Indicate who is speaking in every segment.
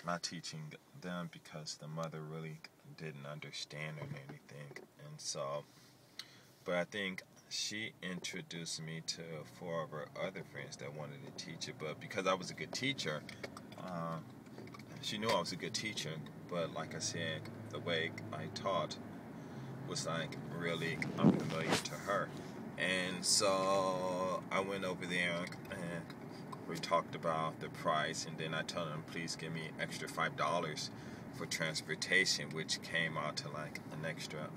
Speaker 1: not teaching them because the mother really didn't understand or anything. And so, but I think she introduced me to four of her other friends that wanted to teach it. But because I was a good teacher, uh, she knew I was a good teacher. But like I said, the way I taught was like really unfamiliar to her. And so I went over there and we talked about the price, and then I told them, please give me extra $5 for transportation, which came out to like an extra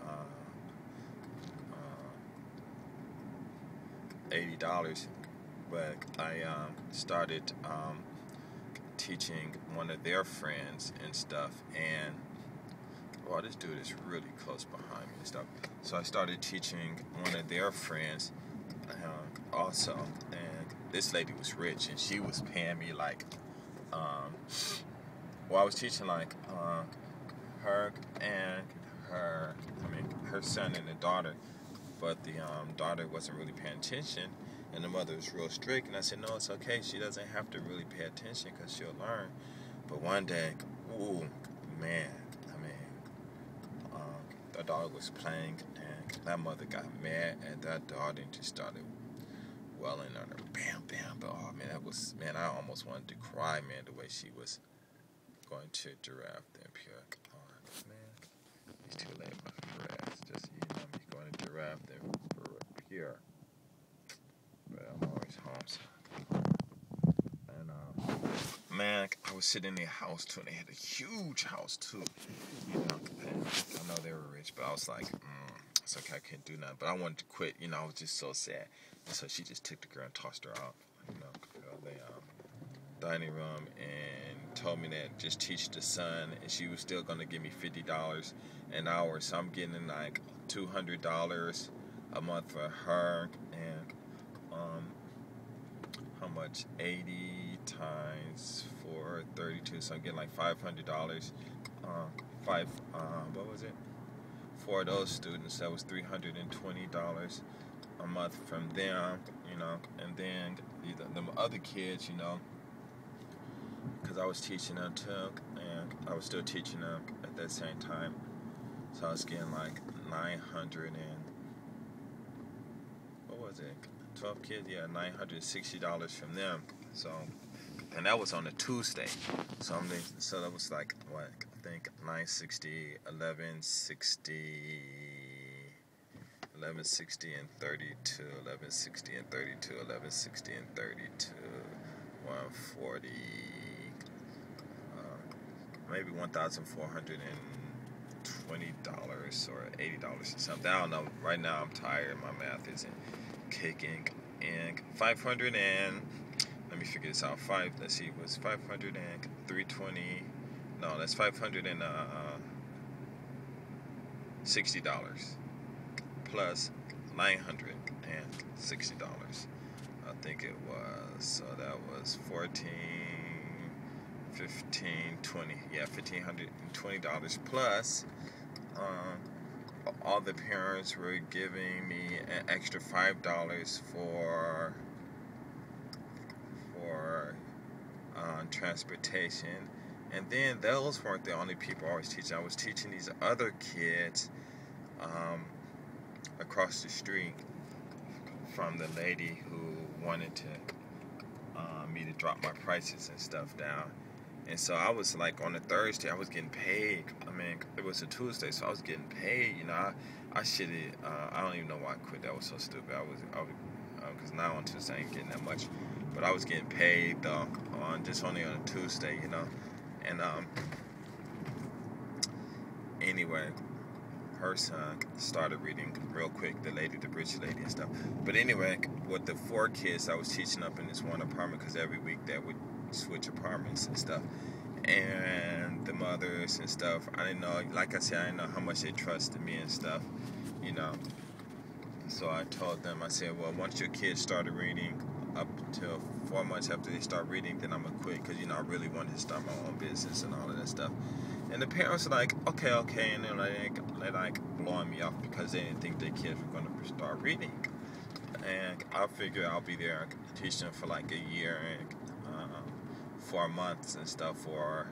Speaker 1: $80. But I started teaching one of their friends and stuff, and wow, this dude is really close behind me and stuff. So I started teaching one of their friends also, and this lady was rich, and she was paying me like, I was teaching like her and her son and the daughter, but the daughter wasn't really paying attention, and the mother was real strict. And I said, no, it's okay. She doesn't have to really pay attention because she'll learn. But one day, ooh, man, the daughter was playing, and that mother got mad at that daughter and just started welling on her. Bam, bam. But oh man, I almost wanted to cry, man, the way she was going to Giraffe the Impure. Oh, man, it's too late for that. Just, me going to Giraffe the Impure. But I'm always home, so. And man, I was sitting in their house too, and they had a huge house too. And I know they were rich, but I was like, it's okay, I can't do nothing. But I wanted to quit. I was just so sad. And so she just took the girl and tossed her out, the dining room, and told me that just teach the son, and she was still gonna give me $50 an hour. So I'm getting like $200 a month for her, and how much? 80 times 4, 32. So I'm getting like $500. What was it? For those students, that was $320 a month from them, and then the other kids, because I was teaching them too, and I was still teaching them at that same time, so I was getting like 900 and, what was it, 12 kids, yeah, $960 from them. So, and that was on a Tuesday, so that was like, what, I think 960, 1160 and 32, 1160 and 32, 1160 and 32, 140, maybe $1,420 or $80 or something. I don't know. Right now I'm tired. My math isn't kicking. And 500 and, let me figure this out. Let's see, was 500 and 320. No, that's $560 plus $960. I think it was. So that was 14, 15, 20. Yeah, $1,520 plus. All the parents were giving me an extra $5 for transportation. And then those weren't the only people I was teaching. I was teaching these other kids across the street from the lady who wanted to me to drop my prices and stuff down. And so I was like, on a Thursday, I was getting paid. It was a Tuesday, so I was getting paid. I should have. I don't even know why I quit. That was so stupid. I was because now on Tuesday I ain't getting that much, but I was getting paid though only on a Tuesday, And anyway, her son started reading real quick, the rich lady and stuff. But anyway, with the 4 kids I was teaching up in this one apartment, because every week they would switch apartments and stuff. And the mothers and stuff, I didn't know, like I said, I didn't know how much they trusted me and stuff, So I told them, I said, well, once your kids started reading up till 4 months after they start reading, then I'm going to quit, because, I really wanted to start my own business and all of that stuff. And the parents were like, okay, and they're like blowing me off because they didn't think their kids were going to start reading. And I figured I'll be there and teach them for like a year and 4 months and stuff for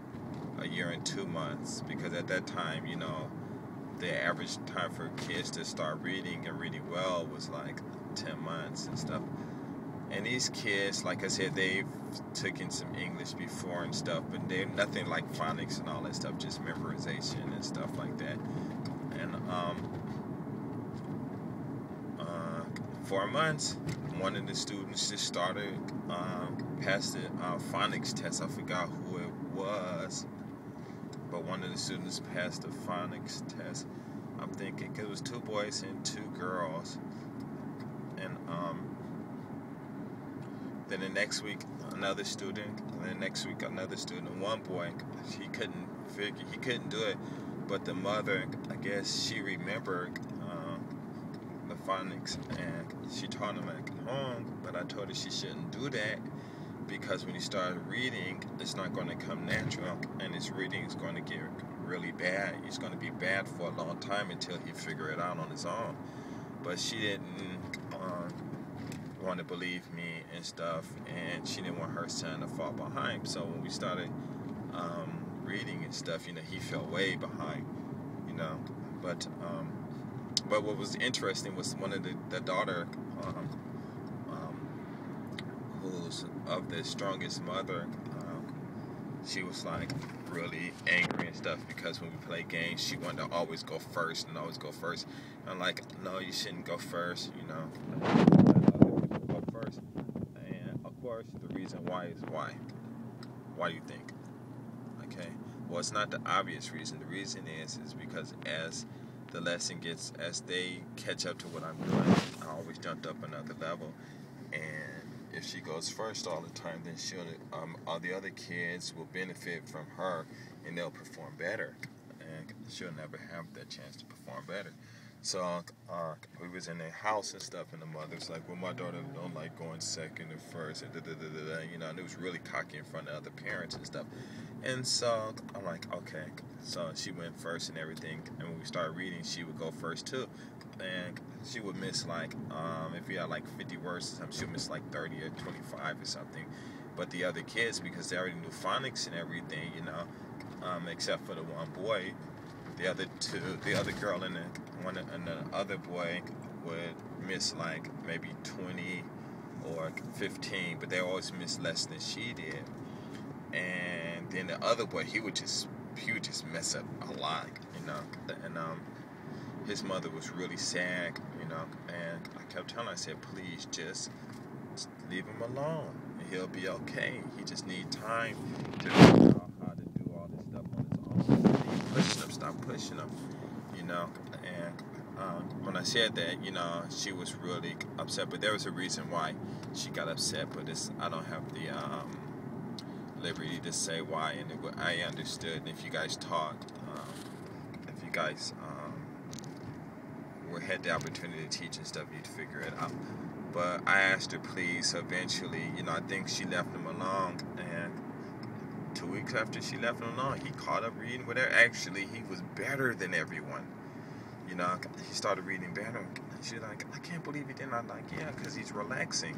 Speaker 1: a year and 2 months, because at that time, the average time for kids to start reading and reading well was like 10 months and stuff. And these kids, like I said, they've taken some English before and stuff, but they're nothing like phonics and all that stuff, just memorization and stuff like that. And 4 months, one of the students just started, passed the phonics test. I forgot who it was, but one of the students passed the phonics test. I'm thinking it was 2 boys and 2 girls. And then the next week another student, and then next week another student. One boy, he couldn't do it, but the mother, I guess she remembered the phonics, and she taught him at home. But I told her she shouldn't do that, because when he started reading, it's not going to come natural, and his reading is going to get really bad. He's going to be bad for a long time until he figure it out on his own. But she didn't want to believe me and stuff, and she didn't want her son to fall behind. So when we started reading and stuff, he fell way behind, but what was interesting was one of the daughter, who's of the strongest mother, she was like really angry and stuff, because when we play games, she wanted to always go first. And I'm like, no, you shouldn't go first, let other people go first. And of course, the reason why is why. Why do you think? Okay, well, it's not the obvious reason. The reason is because as the lesson as they catch up to what I'm doing, I always jumped up another level. And if she goes first all the time, then all the other kids will benefit from her, and they'll perform better, and she'll never have that chance to perform better. So we was in the house and stuff, and the mother's like, well, my daughter don't like going second or first, and and it was really cocky in front of other parents and stuff. And so I'm like, okay. So she went first and everything, and when we started reading, she would go first too. And she would miss like, if you had like 50 words or something, she would miss like 30 or 25 or something. But the other kids, because they already knew phonics and everything, except for the one boy, the other girl and the other boy would miss like maybe 20 or 15, but they always miss less than she did. And then the other boy, he would just mess up a lot, and his mother was really sad, and I kept telling her, I said, please just leave him alone, and he'll be okay. He just needs time to figure out how to do all this stuff on his own. Stop pushing him, and when I said that, she was really upset, but there was a reason why she got upset, but I don't have the liberty to say why, and I understood. And if you guys talked, if you guys had the opportunity to teach and stuff, you'd figure it out. But I asked her, please. Eventually, I think she left him alone, and 2 weeks after she left him alone, he caught up reading with her. Actually, he was better than everyone. He started reading better. She's like, I can't believe he did. I'm like, yeah, because he's relaxing.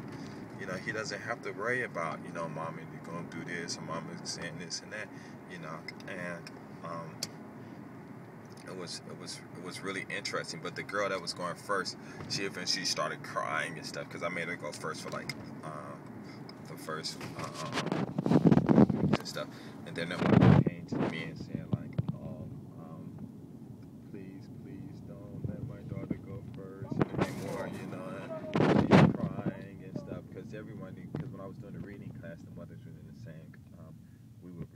Speaker 1: He doesn't have to worry about, Mommy, you're going to do this, or Mama's saying this and that, and it was really interesting. But the girl that was going first, she eventually started crying and stuff, because I made her go first for like the first and stuff. And then the mother came to me and said like, oh, please don't let my daughter go first anymore, and she's crying and stuff, because when I was doing the reading class, the mothers were in the same, we would